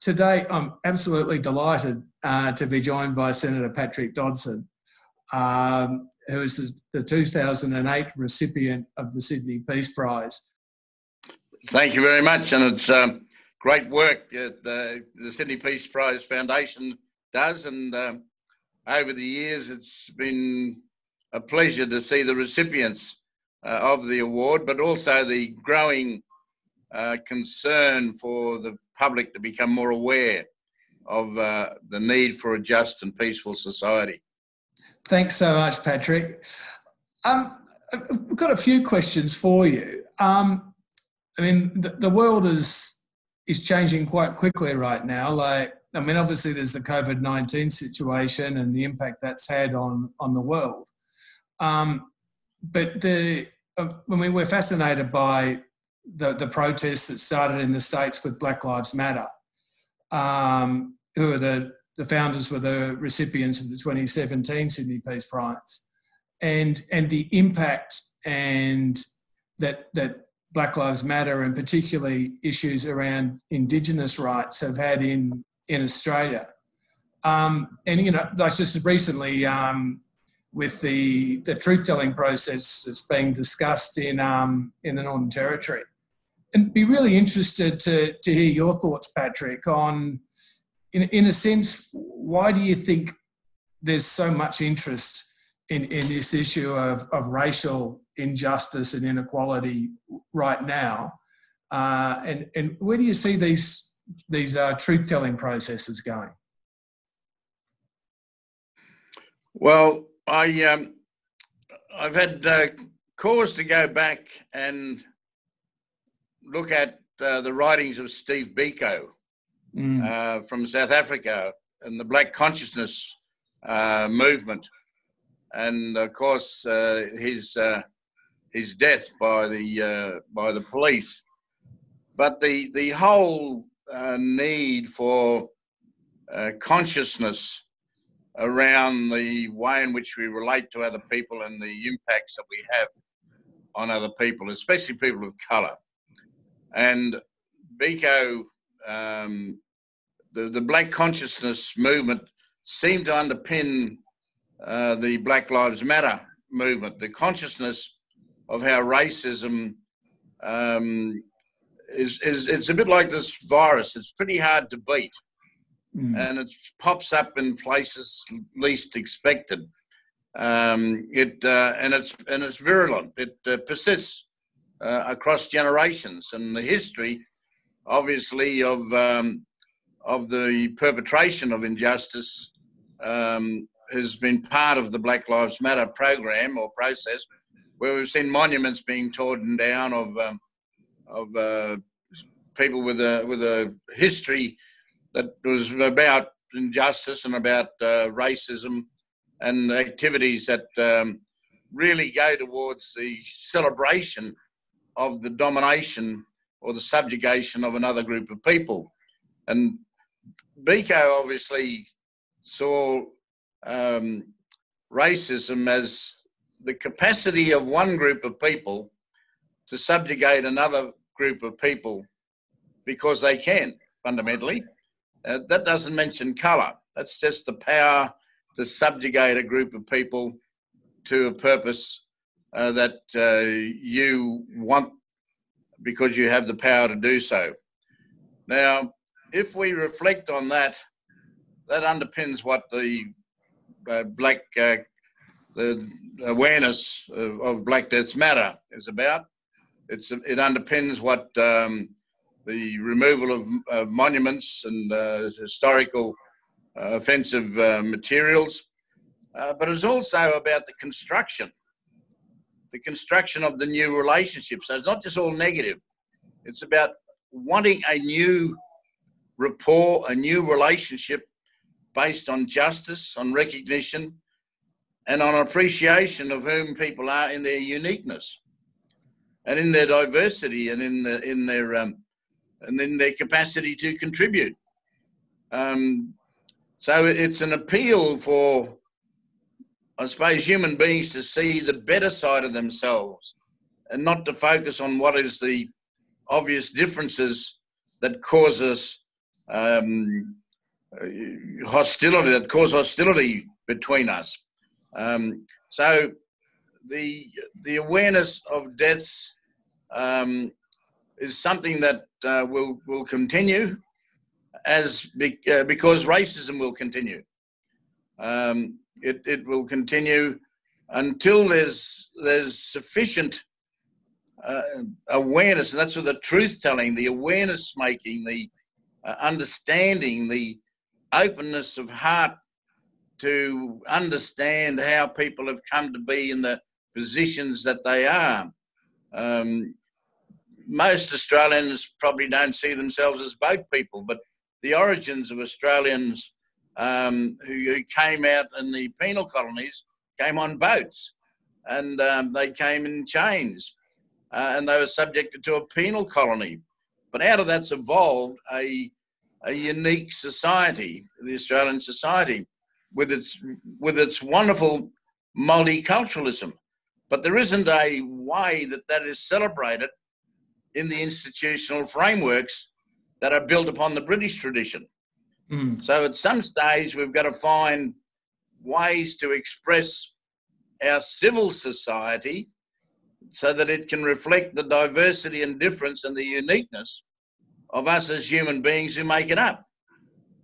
Today, I'm absolutely delighted to be joined by Senator Patrick Dodson, who is the 2008 recipient of the Sydney Peace Prize. Thank you very much, and it's great work that the Sydney Peace Prize Foundation does, and over the years it's been a pleasure to see the recipients of the award, but also the growing concern for the public to become more aware of the need for a just and peaceful society. Thanks so much, Patrick. We've got a few questions for you. I mean, the world is changing quite quickly right now. Obviously there's the COVID-19 situation and the impact that's had on the world. But we're fascinated by the protests that started in the States with Black Lives Matter, who are the founders were the recipients of the 2017 Sydney Peace Prize, and the impact and that Black Lives Matter and particularly issues around Indigenous rights have had in Australia. Like just recently with the truth-telling process that's being discussed in the Northern Territory. And be really interested to hear your thoughts, Patrick, on, in a sense, why do you think there's so much interest in this issue of racial injustice and inequality right now? And where do you see these truth-telling processes going? Well, I've had cause to go back and look at the writings of Steve Biko from South Africa and the Black Consciousness movement, and of course his death by the police. But the whole need for consciousness around the way in which we relate to other people and the impacts that we have on other people, especially people of colour. And Biko, the Black Consciousness movement seemed to underpin the Black Lives Matter movement, the consciousness of how racism it's a bit like this virus. It's pretty hard to beat. And it pops up in places least expected. And it's virulent. It persists across generations, and the history, obviously, of the perpetration of injustice has been part of the Black Lives Matter program or process, where we've seen monuments being torn down of people with a history that was about injustice and about racism, and activities that really go towards the celebration of the domination or the subjugation of another group of people. And Biko obviously saw racism as the capacity of one group of people to subjugate another group of people because they can, fundamentally. That doesn't mention colour. That's just the power to subjugate a group of people to a purpose that you want because you have the power to do so. Now, if we reflect on that, that underpins what the the awareness of Black Lives Matter is about. It underpins what the removal of monuments and historical offensive materials, but it's also about the construction of the new relationship. So it's not just all negative. It's about wanting a new rapport, a new relationship based on justice, on recognition, and on appreciation of whom people are in their uniqueness and in their diversity and in their capacity to contribute. So it's an appeal for, I suppose, human beings to see the better side of themselves and not to focus on what is the obvious differences that cause us hostility, that cause hostility between us. So the awareness of deaths is something that will continue because racism will continue. It will continue until there's sufficient awareness, and that's where the truth telling, the awareness making, the understanding, the openness of heart to understand how people have come to be in the positions that they are. Most Australians probably don't see themselves as boat people, but the origins of Australians who came out in the penal colonies came on boats, and they came in chains, and they were subjected to a penal colony. But out of that's evolved a unique society, the Australian society, with its wonderful multiculturalism. But there isn't a way that is celebrated in the institutional frameworks that are built upon the British tradition. So at some stage, we've got to find ways to express our civil society so that it can reflect the diversity and difference and the uniqueness of us as human beings who make it up,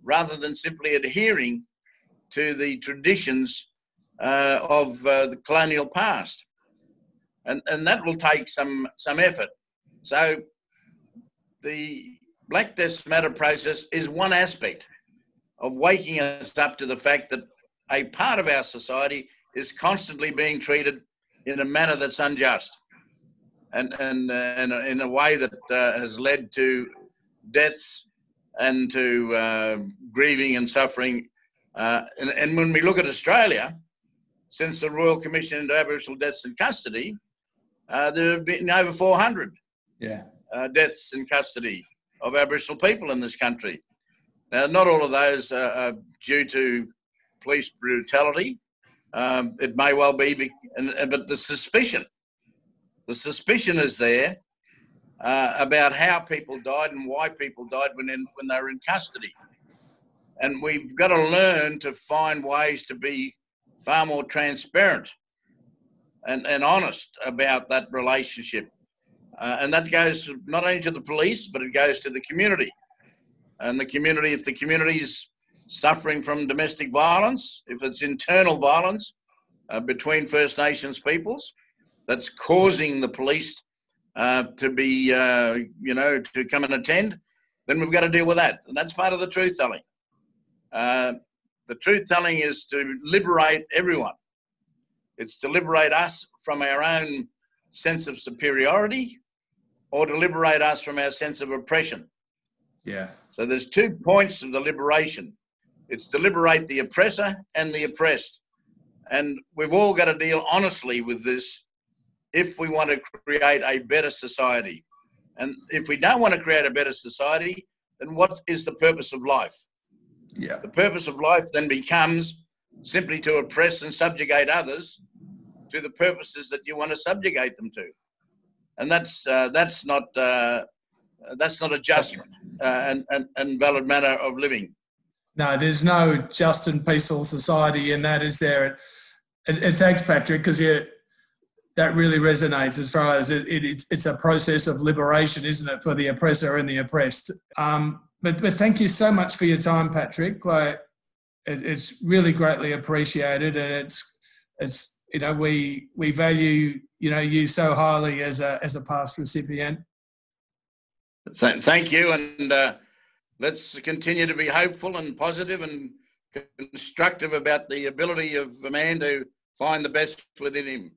rather than simply adhering to the traditions of the colonial past. And that will take some effort. So the Black Lives Matter process is one aspect of waking us up to the fact that a part of our society is constantly being treated in a manner that's unjust, and in a way that has led to deaths and to grieving and suffering. And when we look at Australia, since the Royal Commission into Aboriginal Deaths in Custody, there have been over 400 deaths in custody of Aboriginal people in this country. Now, not all of those are due to police brutality. It may well be, but the suspicion is there about how people died and why people died when they were in custody. And we've got to learn to find ways to be far more transparent and honest about that relationship. And that goes not only to the police, but it goes to the community. And the community, if the community is suffering from domestic violence, if it's internal violence between First Nations peoples, that's causing the police to be, to come and attend, then we've got to deal with that. And that's part of the truth telling. The truth telling is to liberate everyone. It's to liberate us from our own sense of superiority, or to liberate us from our sense of oppression. Yeah. So there's 2 points of the liberation. It's to liberate the oppressor and the oppressed. And we've all got to deal honestly with this if we want to create a better society. And if we don't want to create a better society, then what is the purpose of life? Yeah. The purpose of life then becomes simply to oppress and subjugate others to the purposes that you want to subjugate them to. And that's not a just and valid manner of living. No, there's no just and peaceful society in that, is there? And thanks, Patrick, because that really resonates as far as it's a process of liberation, isn't it, for the oppressor and the oppressed? But thank you so much for your time, Patrick. Like, it's really greatly appreciated, and it's we value you so highly as a past recipient. Thank you, and let's continue to be hopeful and positive and constructive about the ability of a man to find the best within him.